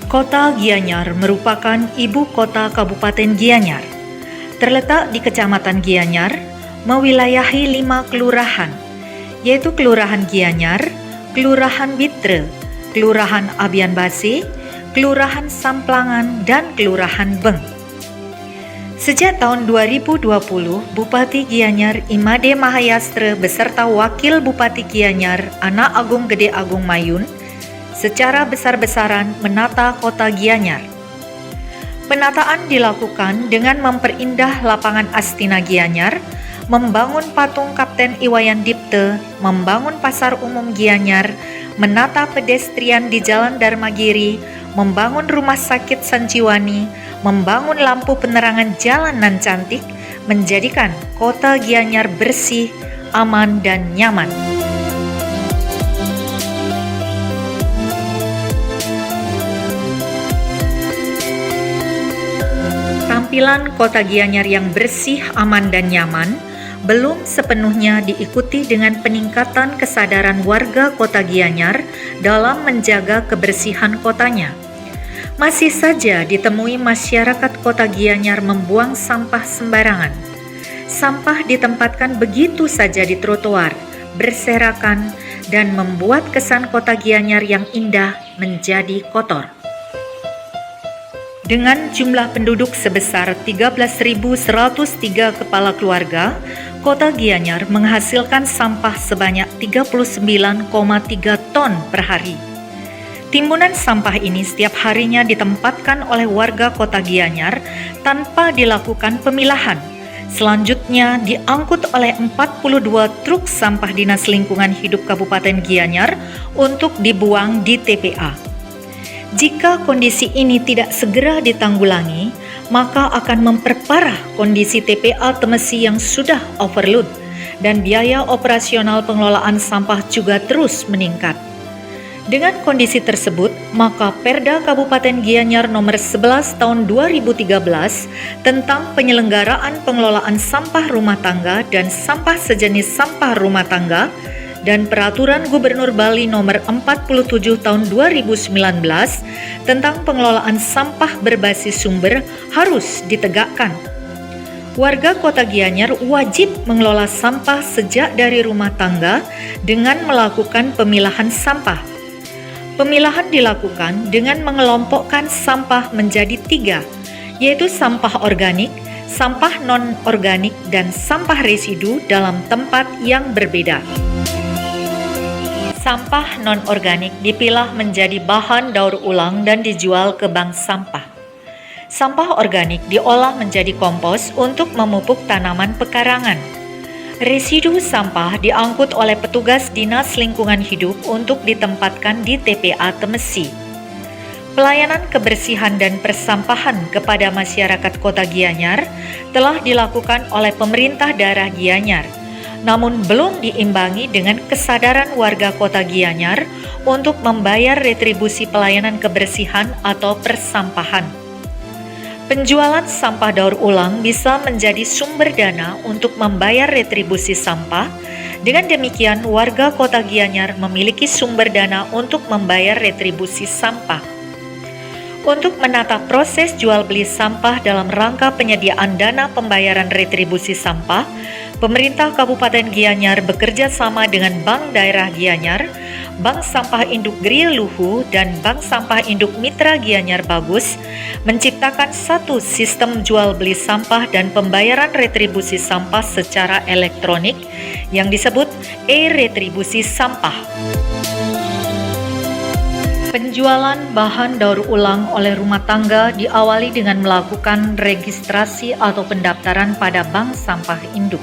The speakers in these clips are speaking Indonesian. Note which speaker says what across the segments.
Speaker 1: Kota Gianyar merupakan ibu kota Kabupaten Gianyar. Terletak di Kecamatan Gianyar, mewilayahi 5 kelurahan, yaitu Kelurahan Gianyar, Kelurahan Bitre, Kelurahan Abian Base, Kelurahan Samplangan, dan Kelurahan Beng. Sejak tahun 2020, Bupati Gianyar Imade Mahayastra beserta Wakil Bupati Gianyar Anak Agung Gede Agung Mayun secara besar-besaran menata kota Gianyar. Penataan dilakukan dengan memperindah lapangan Astina Gianyar, membangun patung Kapten Iwayan Dipte, membangun pasar umum Gianyar, menata pedestrian di Jalan Dharmagiri, membangun rumah sakit Sanjiwani, membangun lampu penerangan jalan nan cantik, menjadikan kota Gianyar bersih, aman, dan nyaman. Tampilan kota Gianyar yang bersih, aman, dan nyaman belum sepenuhnya diikuti dengan peningkatan kesadaran warga kota Gianyar dalam menjaga kebersihan kotanya. Masih saja ditemui masyarakat kota Gianyar membuang sampah sembarangan. Sampah ditempatkan begitu saja di trotoar, berserakan, dan membuat kesan kota Gianyar yang indah menjadi kotor. Dengan jumlah penduduk sebesar 13.103 kepala keluarga, kota Gianyar menghasilkan sampah sebanyak 39,3 ton per hari. Timbunan sampah ini setiap harinya ditempatkan oleh warga kota Gianyar tanpa dilakukan pemilahan. Selanjutnya diangkut oleh 42 truk sampah Dinas Lingkungan Hidup Kabupaten Gianyar untuk dibuang di TPA. Jika kondisi ini tidak segera ditanggulangi, maka akan memperparah kondisi TPA Temesi yang sudah overload dan biaya operasional pengelolaan sampah juga terus meningkat. Dengan kondisi tersebut, maka Perda Kabupaten Gianyar nomor 11 tahun 2013 tentang penyelenggaraan pengelolaan sampah rumah tangga dan sampah sejenis sampah rumah tangga dan Peraturan Gubernur Bali nomor 47 tahun 2019 tentang pengelolaan sampah berbasis sumber harus ditegakkan. Warga kota Gianyar wajib mengelola sampah sejak dari rumah tangga dengan melakukan pemilahan sampah. Pemilahan dilakukan dengan mengelompokkan sampah menjadi 3, yaitu sampah organik, sampah non-organik, dan sampah residu dalam tempat yang berbeda. Sampah non-organik dipilah menjadi bahan daur ulang dan dijual ke bank sampah. Sampah organik diolah menjadi kompos untuk memupuk tanaman pekarangan. Residu sampah diangkut oleh petugas Dinas Lingkungan Hidup untuk ditempatkan di TPA Temesi. Pelayanan kebersihan dan persampahan kepada masyarakat kota Gianyar telah dilakukan oleh pemerintah daerah Gianyar, namun belum diimbangi dengan kesadaran warga kota Gianyar untuk membayar retribusi pelayanan kebersihan atau persampahan. Penjualan sampah daur ulang bisa menjadi sumber dana untuk membayar retribusi sampah. Dengan demikian, warga kota Gianyar memiliki sumber dana untuk membayar retribusi sampah. Untuk menata proses jual beli sampah dalam rangka penyediaan dana pembayaran retribusi sampah, pemerintah Kabupaten Gianyar bekerja sama dengan Bank Daerah Gianyar, Bank Sampah Induk Gria Luhu, dan Bank Sampah Induk Mitra Gianyar Bagus menciptakan satu sistem jual beli sampah dan pembayaran retribusi sampah secara elektronik yang disebut e-retribusi sampah. Penjualan bahan daur ulang oleh rumah tangga diawali dengan melakukan registrasi atau pendaftaran pada Bank Sampah Induk.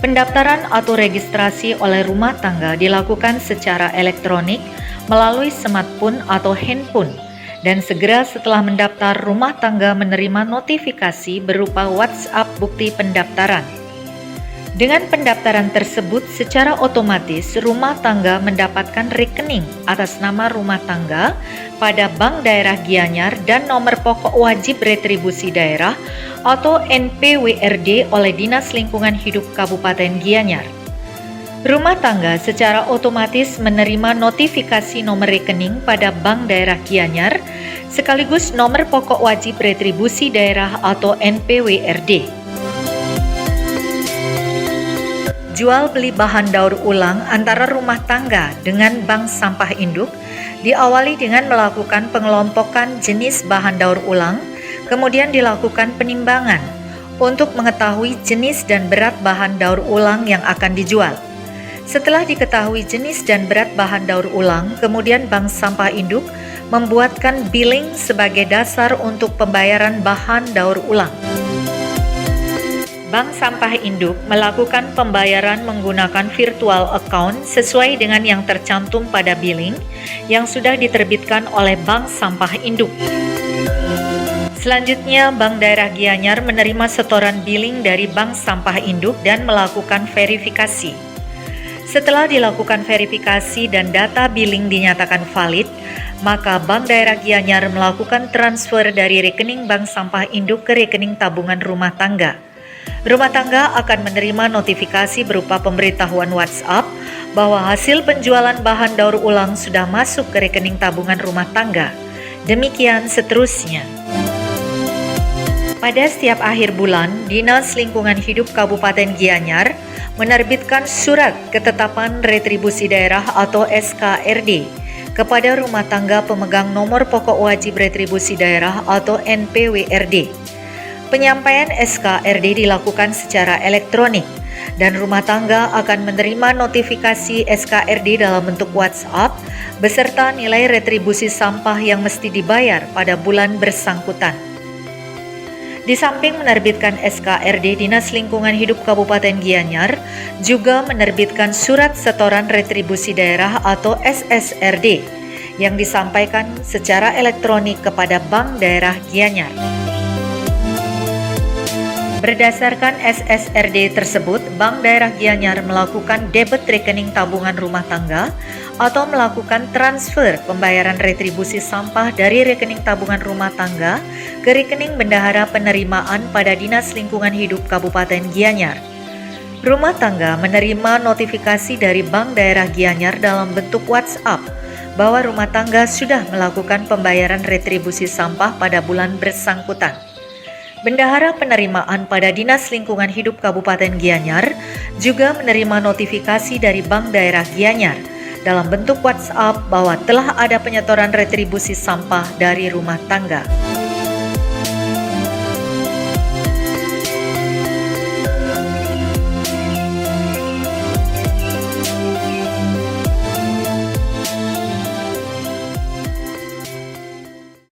Speaker 1: Pendaftaran atau registrasi oleh rumah tangga dilakukan secara elektronik melalui smartphone atau handphone, dan segera setelah mendaftar rumah tangga menerima notifikasi berupa WhatsApp bukti pendaftaran. Dengan pendaftaran tersebut, secara otomatis rumah tangga mendapatkan rekening atas nama rumah tangga pada Bank Daerah Gianyar dan nomor pokok wajib retribusi daerah atau NPWRD oleh Dinas Lingkungan Hidup Kabupaten Gianyar. Rumah tangga secara otomatis menerima notifikasi nomor rekening pada Bank Daerah Gianyar sekaligus nomor pokok wajib retribusi daerah atau NPWRD. Jual beli bahan daur ulang antara rumah tangga dengan bank sampah induk diawali dengan melakukan pengelompokan jenis bahan daur ulang, kemudian dilakukan penimbangan untuk mengetahui jenis dan berat bahan daur ulang yang akan dijual. Setelah diketahui jenis dan berat bahan daur ulang, kemudian bank sampah induk membuatkan billing sebagai dasar untuk pembayaran bahan daur ulang. Bank sampah induk melakukan pembayaran menggunakan virtual account sesuai dengan yang tercantum pada billing yang sudah diterbitkan oleh bank sampah induk. Selanjutnya, Bank Daerah Gianyar menerima setoran billing dari bank sampah induk dan melakukan verifikasi. Setelah dilakukan verifikasi dan data billing dinyatakan valid, maka Bank Daerah Gianyar melakukan transfer dari rekening bank sampah induk ke rekening tabungan rumah tangga. Rumah tangga akan menerima notifikasi berupa pemberitahuan WhatsApp bahwa hasil penjualan bahan daur ulang sudah masuk ke rekening tabungan rumah tangga. Demikian seterusnya. Pada setiap akhir bulan, Dinas Lingkungan Hidup Kabupaten Gianyar menerbitkan surat ketetapan retribusi daerah atau SKRD kepada rumah tangga pemegang nomor pokok wajib retribusi daerah atau NPWRD. Penyampaian SKRD dilakukan secara elektronik dan rumah tangga akan menerima notifikasi SKRD dalam bentuk WhatsApp beserta nilai retribusi sampah yang mesti dibayar pada bulan bersangkutan. Di samping menerbitkan SKRD, Dinas Lingkungan Hidup Kabupaten Gianyar juga menerbitkan surat setoran retribusi daerah atau SSRD yang disampaikan secara elektronik kepada Bank Daerah Gianyar. Berdasarkan SSRD tersebut, Bank Daerah Gianyar melakukan debit rekening tabungan rumah tangga atau melakukan transfer pembayaran retribusi sampah dari rekening tabungan rumah tangga ke rekening bendahara penerimaan pada Dinas Lingkungan Hidup Kabupaten Gianyar. Rumah tangga menerima notifikasi dari Bank Daerah Gianyar dalam bentuk WhatsApp bahwa rumah tangga sudah melakukan pembayaran retribusi sampah pada bulan bersangkutan. Bendahara penerimaan pada Dinas Lingkungan Hidup Kabupaten Gianyar juga menerima notifikasi dari Bank Daerah Gianyar dalam bentuk WhatsApp bahwa telah ada penyetoran retribusi sampah dari rumah tangga.